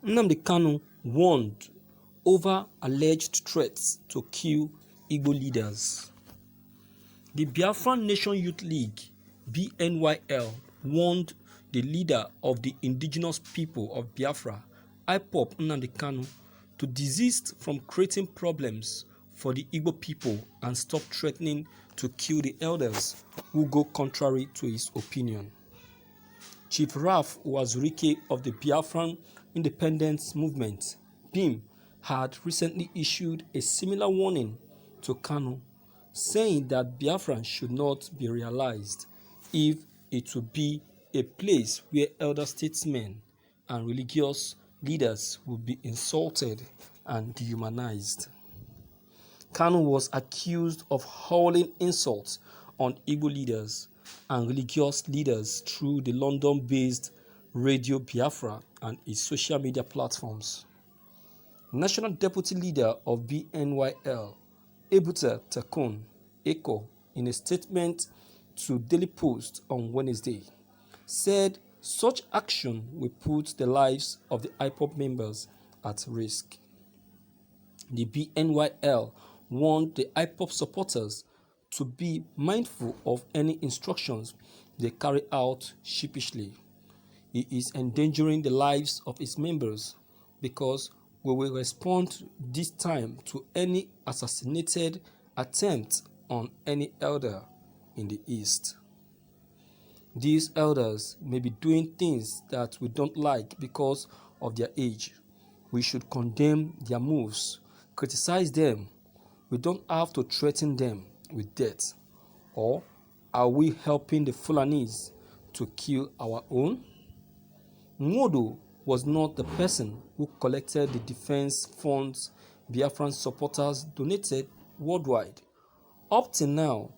Nnamdi Kanu warned over alleged threats to kill Igbo leaders. The Biafran Nation Youth League (BNYL) warned the leader of the indigenous people of Biafra, IPOB Nnamdi Kanu, to desist from creating problems for the Igbo people and stop threatening to kill the elders who go contrary to his opinion. Chief Thrēāth Wārñēd of the Biafran Independence Movement, BIM, had recently issued a similar warning to Kanu, saying that Biafran should not be realized if it would be a place where elder statesmen and religious leaders would be insulted and dehumanized. Kanu was accused of hurling insults on Igbo leaders and religious leaders through the London-based Radio Biafra and its social media platforms. National Deputy Leader of BNYL, Thrēāth, in a statement to Daily Post on Wednesday, said such action will put the lives of the IPOB members at risk. The BNYL warned the IPOB supporters to be mindful of any instructions they carry out sheepishly. He is endangering the lives of his members because we will respond this time to any assassinated attempt on any elder in the East. These elders may be doing things that we don't like because of their age. We should condemn their moves, criticize them. We don't have to threaten them with death. Or are we helping the Fulanis to kill our own? Nwodo was not the person who collected the defense funds Biafran supporters donated worldwide. Up till now,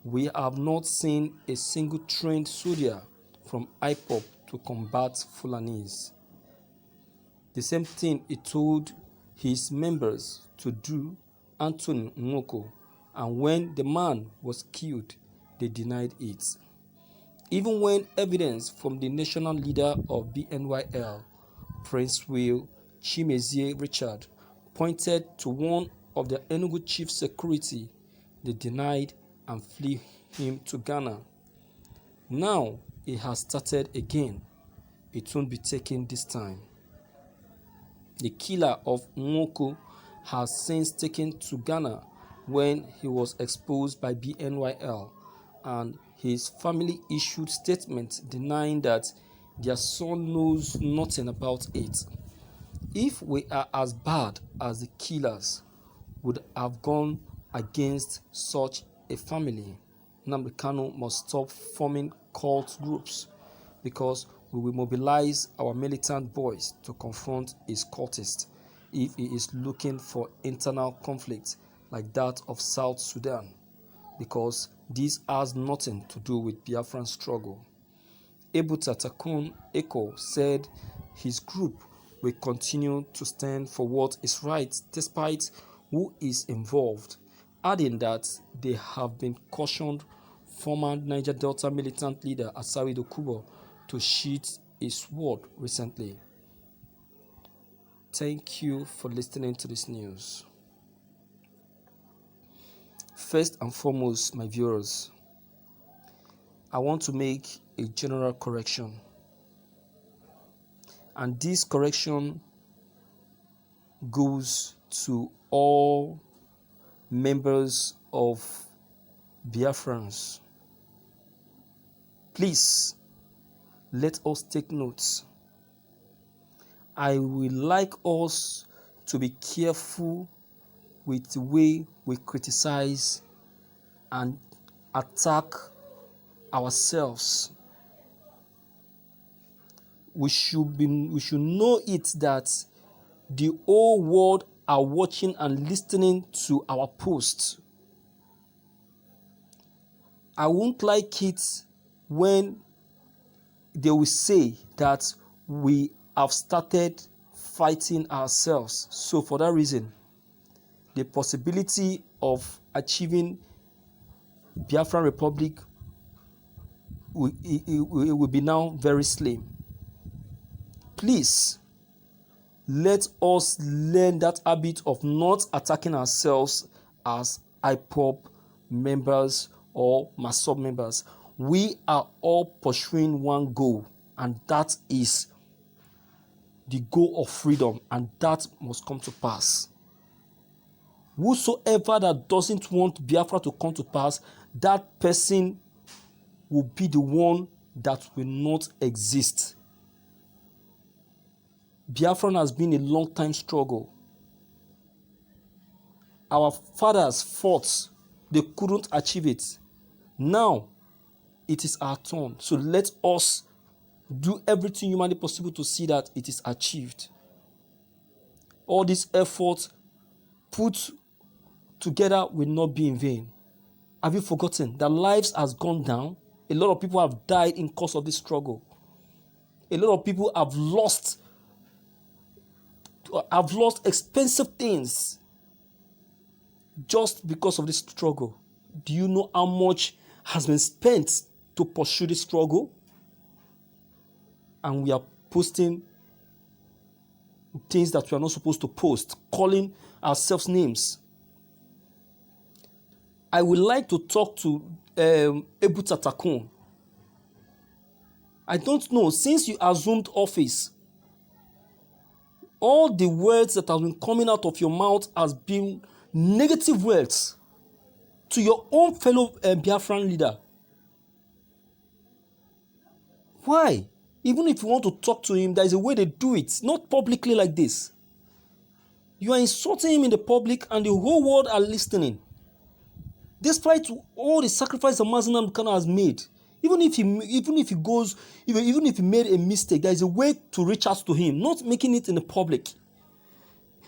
we have not seen a single trained soldier from IPOB to combat Fulanis. The same thing he told his members to do Anthony Nwoko, and when the man was killed, they denied it. Even when evidence from the national leader of BNYL, Prince Will Chimezie Richard, pointed to one of the Enugu chief security, they denied and flew him to Ghana. Now it has started again. It won't be taken this time. The killer of Nwoko has since taken to Ghana when he was exposed by BNYL, and his family issued statements denying that their son knows nothing about it. If we are as bad as the killers would have gone against such a family, Nnamdi Kanu must stop forming cult groups, because we will mobilize our militant boys to confront his cultists if he is looking for internal conflict like that of South Sudan, because this has nothing to do with Biafran struggle. Thrēāth said his group will continue to stand for what is right despite who is involved, adding that they have been cautioned former Niger Delta militant leader Asari Dokubo to sheath his sword recently. Thank you for listening to this news. First and foremost, my viewers, I want to make a general correction. And this correction goes to all members of Biafrans. Please, let us take notes. I would like us to be careful with the way we criticize and attack ourselves. We should know it that the whole world are watching and listening to our posts. I won't like it when they will say that we have started fighting ourselves. So for that reason, the possibility of achieving Biafran Republic will be now very slim. Please, let us learn that habit of not attacking ourselves as IPOB members or MASOB members. We are all pursuing one goal, and that is the goal of freedom, and that must come to pass. Whosoever that doesn't want Biafra to come to pass, that person will be the one that will not exist. Biafra has been a long time struggle. Our fathers fought, they couldn't achieve it. Now, it is our turn. So let us do everything humanly possible to see that it is achieved. All this effort put together will not be in vain. Have you forgotten that lives has gone down? A lot of people have died in cause of this struggle. A lot of people have lost expensive things just because of this struggle. Do you know how much has been spent to pursue this struggle? And we are posting things that we are not supposed to post, calling ourselves names. I would like to talk to Ebu Tatakun. I don't know, since you assumed office, all the words that have been coming out of your mouth has been negative words to your own fellow Biafran leader. Why? Even if you want to talk to him, there is a way to do it, not publicly like this. You are insulting him in the public and the whole world are listening. Despite all the sacrifice that Nnamdi Kanu has made, even if he made a mistake, there is a way to reach out to him, not making it in the public.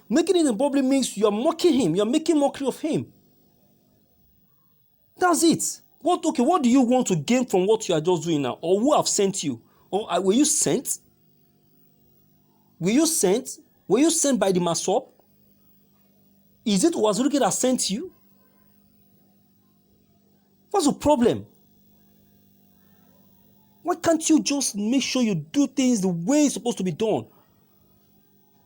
Making it in public means you are mocking him, you are making mockery of him. That's it. What do you want to gain from what you are just doing now? Or who have sent you? Or were you sent? Were you sent? Were you sent by the MASOB? Is it Wazirike that sent you? What's the problem? Why can't you just make sure you do things the way it's supposed to be done?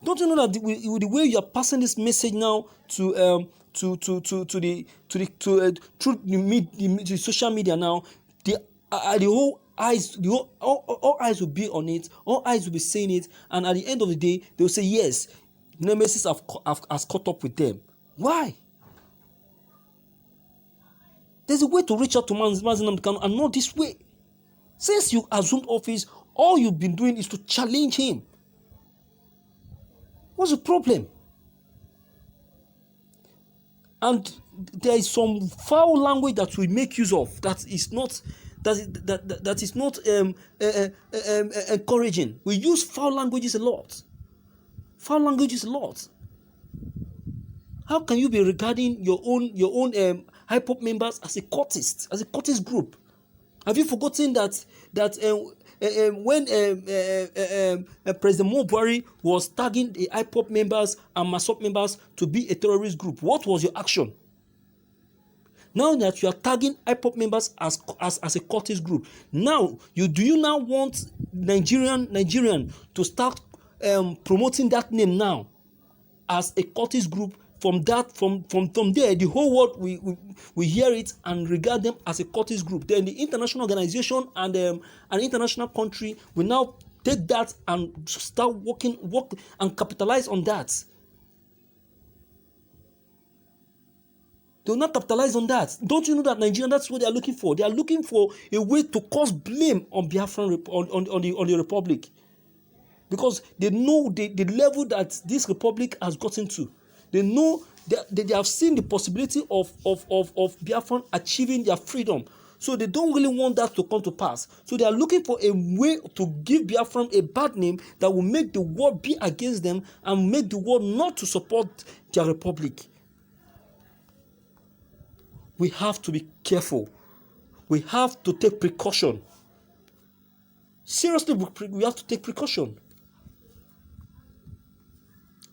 Don't you know that the way you are passing this message now through the social media now, all eyes will be on it, all eyes will be saying it, and at the end of the day, they will say yes, Nemesis has caught up with them. Why? There's a way to reach out to Nnamdi Kanu and not this way. Since you assumed office, all you've been doing is to challenge him. What's the problem? And there is some foul language that we make use of that is not encouraging. We use foul languages a lot. Foul languages a lot. How can you be regarding your own hip-hop members as a cultist group? Have you forgotten that when President Buhari was tagging the hip-hop members and MASOB members to be a terrorist group, what was your action? Now that you are tagging hip-hop members as a cultist group, do you now want Nigerian to start promoting that name now as a cultist group? From there, the whole world we hear it and regard them as a cultist group. Then the international organization and an international country will now take that and start work and capitalize on that. They will not capitalize on that. Don't you know that Nigeria? That's what they are looking for. They are looking for a way to cause blame on Biafran on the republic, because they know the level that this republic has gotten to. They know they have seen the possibility of Biafran achieving their freedom. So they don't really want that to come to pass. So they are looking for a way to give Biafran a bad name that will make the world be against them and make the world not to support their republic. We have to be careful. We have to take precaution. Seriously, we have to take precaution.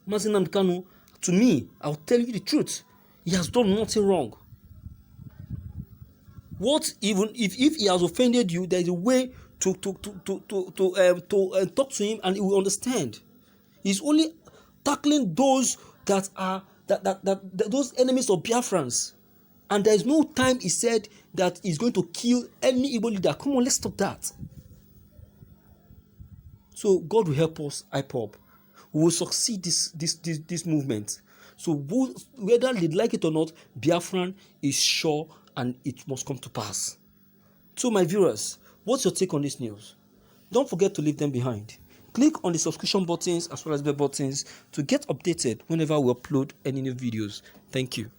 Nnamdi Kanu, to me, I'll tell you the truth, he has done nothing wrong. Even if he has offended you, there is a way to talk to him and he will understand. He's only tackling those that are those enemies of Biafrans. And there is no time he said that he's going to kill any Igbo leader. Come on, let's stop that. So God will help us, IPOB. We will succeed this movement. So whether they like it or not, Biafran is sure and it must come to pass. So my viewers, what's your take on this news? Don't forget to leave them behind. Click on the subscription buttons as well as bell buttons to get updated whenever we upload any new videos. Thank you.